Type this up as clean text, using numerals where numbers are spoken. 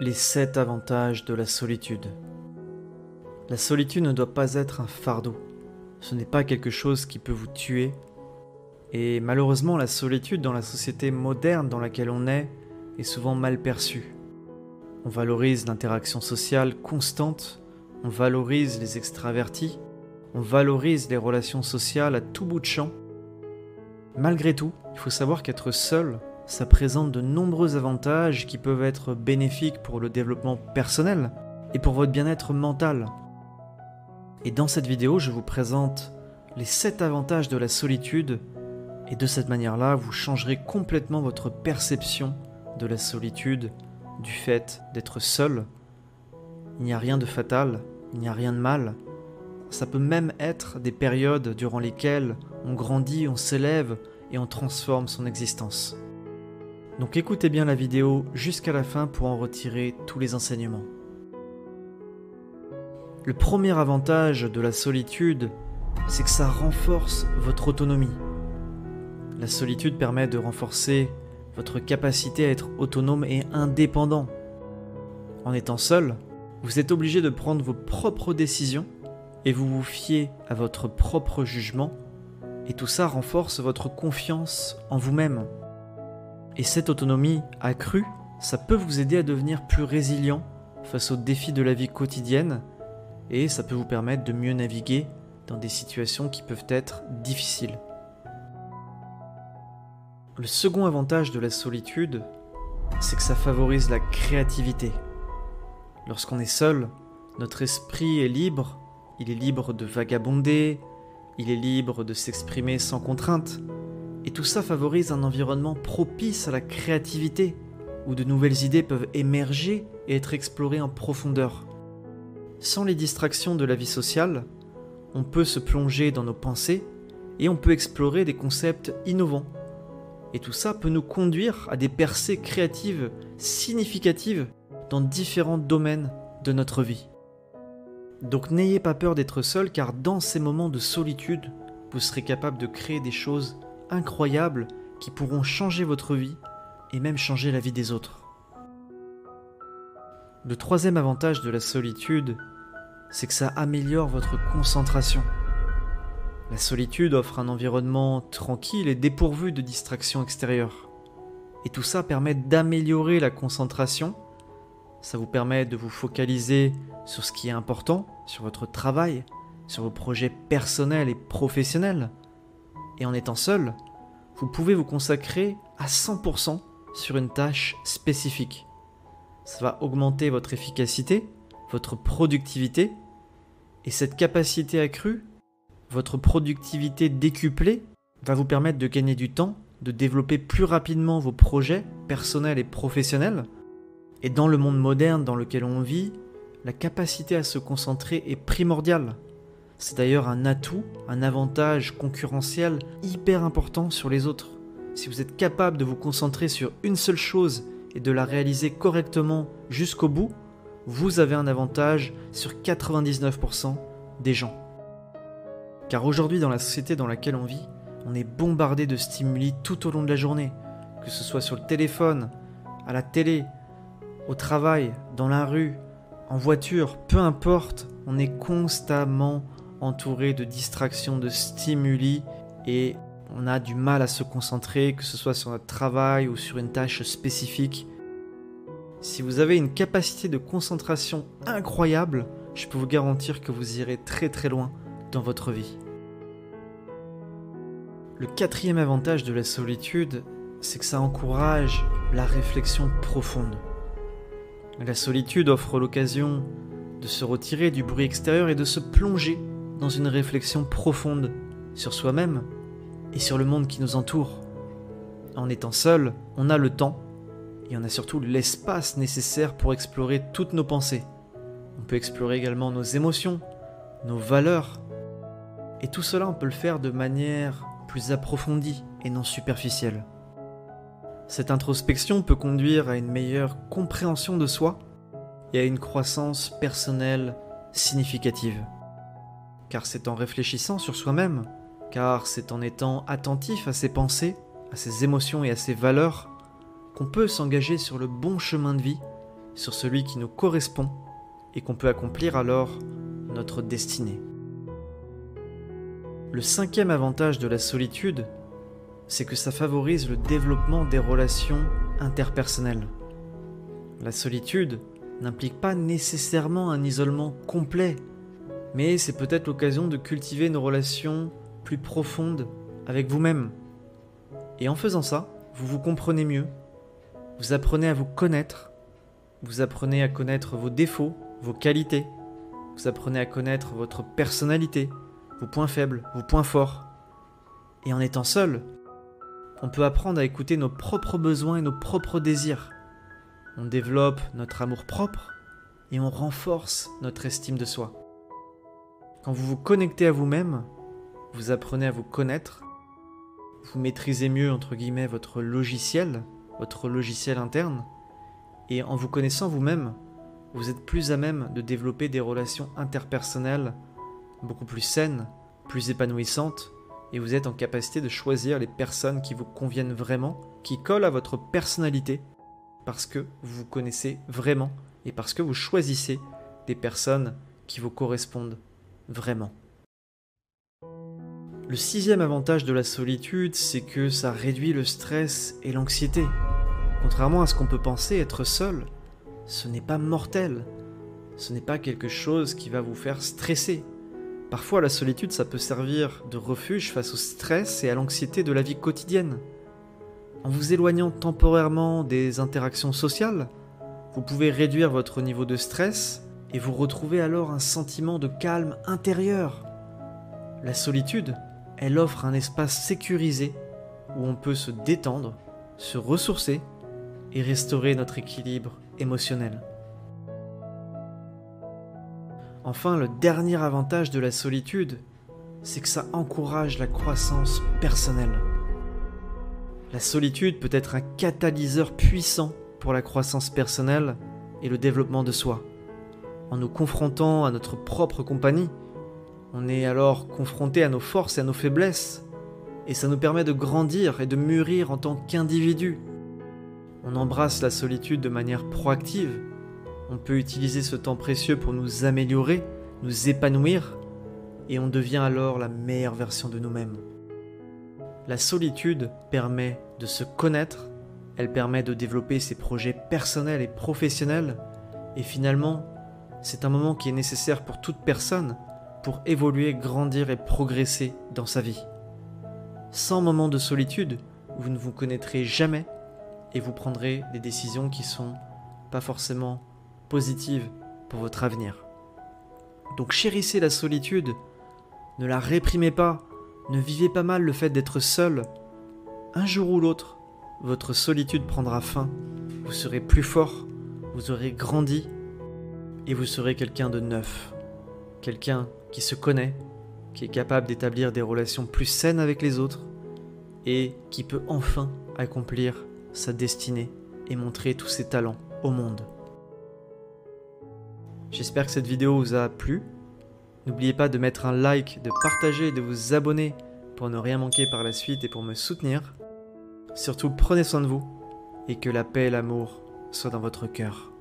Les 7 avantages de la solitude. La solitude ne doit pas être un fardeau. Ce n'est pas quelque chose qui peut vous tuer. Et malheureusement, la solitude dans la société moderne dans laquelle on est souvent mal perçue. On valorise l'interaction sociale constante, on valorise les extravertis, on valorise les relations sociales à tout bout de champ. Malgré tout, il faut savoir qu'être seul, ça présente de nombreux avantages qui peuvent être bénéfiques pour le développement personnel et pour votre bien-être mental. Et dans cette vidéo, je vous présente les 7 avantages de la solitude et de cette manière-là, vous changerez complètement votre perception de la solitude, du fait d'être seul. Il n'y a rien de fatal, il n'y a rien de mal. Ça peut même être des périodes durant lesquelles on grandit, on s'élève et on transforme son existence. Donc écoutez bien la vidéo jusqu'à la fin pour en retirer tous les enseignements. Le premier avantage de la solitude, c'est que ça renforce votre autonomie. La solitude permet de renforcer votre capacité à être autonome et indépendant. En étant seul, vous êtes obligé de prendre vos propres décisions et vous vous fiez à votre propre jugement, et tout ça renforce votre confiance en vous-même. Et cette autonomie accrue, ça peut vous aider à devenir plus résilient face aux défis de la vie quotidienne, et ça peut vous permettre de mieux naviguer dans des situations qui peuvent être difficiles. Le second avantage de la solitude, c'est que ça favorise la créativité. Lorsqu'on est seul, notre esprit est libre, il est libre de vagabonder, il est libre de s'exprimer sans contrainte. Et tout ça favorise un environnement propice à la créativité, où de nouvelles idées peuvent émerger et être explorées en profondeur. Sans les distractions de la vie sociale, on peut se plonger dans nos pensées et on peut explorer des concepts innovants. Et tout ça peut nous conduire à des percées créatives significatives dans différents domaines de notre vie. Donc n'ayez pas peur d'être seul, car dans ces moments de solitude, vous serez capable de créer des choses incroyables qui pourront changer votre vie et même changer la vie des autres. Le troisième avantage de la solitude, c'est que ça améliore votre concentration. La solitude offre un environnement tranquille et dépourvu de distractions extérieures. Et tout ça permet d'améliorer la concentration. Ça vous permet de vous focaliser sur ce qui est important, sur votre travail, sur vos projets personnels et professionnels. Et en étant seul, vous pouvez vous consacrer à 100% sur une tâche spécifique. Ça va augmenter votre efficacité, votre productivité, et cette capacité accrue, votre productivité décuplée, va vous permettre de gagner du temps, de développer plus rapidement vos projets personnels et professionnels. Et dans le monde moderne dans lequel on vit, la capacité à se concentrer est primordiale. C'est d'ailleurs un atout, un avantage concurrentiel hyper important sur les autres. Si vous êtes capable de vous concentrer sur une seule chose et de la réaliser correctement jusqu'au bout, vous avez un avantage sur 99% des gens. Car aujourd'hui, dans la société dans laquelle on vit, on est bombardé de stimuli tout au long de la journée, que ce soit sur le téléphone, à la télé, au travail, dans la rue, en voiture, peu importe, on est constamment entouré de distractions, de stimuli, et on a du mal à se concentrer, que ce soit sur notre travail ou sur une tâche spécifique. Si vous avez une capacité de concentration incroyable, je peux vous garantir que vous irez très très loin dans votre vie. Le quatrième avantage de la solitude, c'est que ça encourage la réflexion profonde. La solitude offre l'occasion de se retirer du bruit extérieur et de se plonger dans une réflexion profonde sur soi-même et sur le monde qui nous entoure. En étant seul, on a le temps et on a surtout l'espace nécessaire pour explorer toutes nos pensées. On peut explorer également nos émotions, nos valeurs, et tout cela on peut le faire de manière plus approfondie et non superficielle. Cette introspection peut conduire à une meilleure compréhension de soi et à une croissance personnelle significative. Car c'est en réfléchissant sur soi-même, car c'est en étant attentif à ses pensées, à ses émotions et à ses valeurs qu'on peut s'engager sur le bon chemin de vie sur celui qui nous correspond et qu'on peut accomplir alors notre destinée. Le cinquième avantage de la solitude, c'est que ça favorise le développement des relations interpersonnelles. La solitude n'implique pas nécessairement un isolement complet, mais c'est peut-être l'occasion de cultiver une relation plus profonde avec vous-même. Et en faisant ça, vous vous comprenez mieux, vous apprenez à vous connaître, vous apprenez à connaître vos défauts, vos qualités, vous apprenez à connaître votre personnalité, vos points faibles, vos points forts. Et en étant seul, on peut apprendre à écouter nos propres besoins et nos propres désirs. On développe notre amour-propre et on renforce notre estime de soi. Quand vous vous connectez à vous-même, vous apprenez à vous connaître, vous maîtrisez mieux entre guillemets votre logiciel interne, et en vous connaissant vous-même, vous êtes plus à même de développer des relations interpersonnelles beaucoup plus saines, plus épanouissantes, et vous êtes en capacité de choisir les personnes qui vous conviennent vraiment, qui collent à votre personnalité, parce que vous vous connaissez vraiment et parce que vous choisissez des personnes qui vous correspondent vraiment. Le sixième avantage de la solitude, c'est que ça réduit le stress et l'anxiété. Contrairement à ce qu'on peut penser, être seul, ce n'est pas mortel. Ce n'est pas quelque chose qui va vous faire stresser. Parfois, la solitude, ça peut servir de refuge face au stress et à l'anxiété de la vie quotidienne. En vous éloignant temporairement des interactions sociales, vous pouvez réduire votre niveau de stress et vous retrouvez alors un sentiment de calme intérieur. La solitude, elle offre un espace sécurisé où on peut se détendre, se ressourcer et restaurer notre équilibre émotionnel. Enfin, le dernier avantage de la solitude, c'est que ça encourage la croissance personnelle. La solitude peut être un catalyseur puissant pour la croissance personnelle et le développement de soi. En nous confrontant à notre propre compagnie, on est alors confronté à nos forces et à nos faiblesses, et ça nous permet de grandir et de mûrir en tant qu'individu. On embrasse la solitude de manière proactive, on peut utiliser ce temps précieux pour nous améliorer, nous épanouir, et on devient alors la meilleure version de nous-mêmes. La solitude permet de se connaître, elle permet de développer ses projets personnels et professionnels, et finalement, c'est un moment qui est nécessaire pour toute personne pour évoluer, grandir et progresser dans sa vie. Sans moment de solitude, vous ne vous connaîtrez jamais et vous prendrez des décisions qui sont pas forcément positives pour votre avenir. Donc chérissez la solitude, ne la réprimez pas, ne vivez pas mal le fait d'être seul. Un jour ou l'autre, votre solitude prendra fin, vous serez plus fort, vous aurez grandi et vous serez quelqu'un de neuf, quelqu'un qui se connaît, qui est capable d'établir des relations plus saines avec les autres et qui peut enfin accomplir sa destinée et montrer tous ses talents au monde. J'espère que cette vidéo vous a plu. N'oubliez pas de mettre un like, de partager et de vous abonner pour ne rien manquer par la suite et pour me soutenir. Surtout, prenez soin de vous et que la paix et l'amour soient dans votre cœur.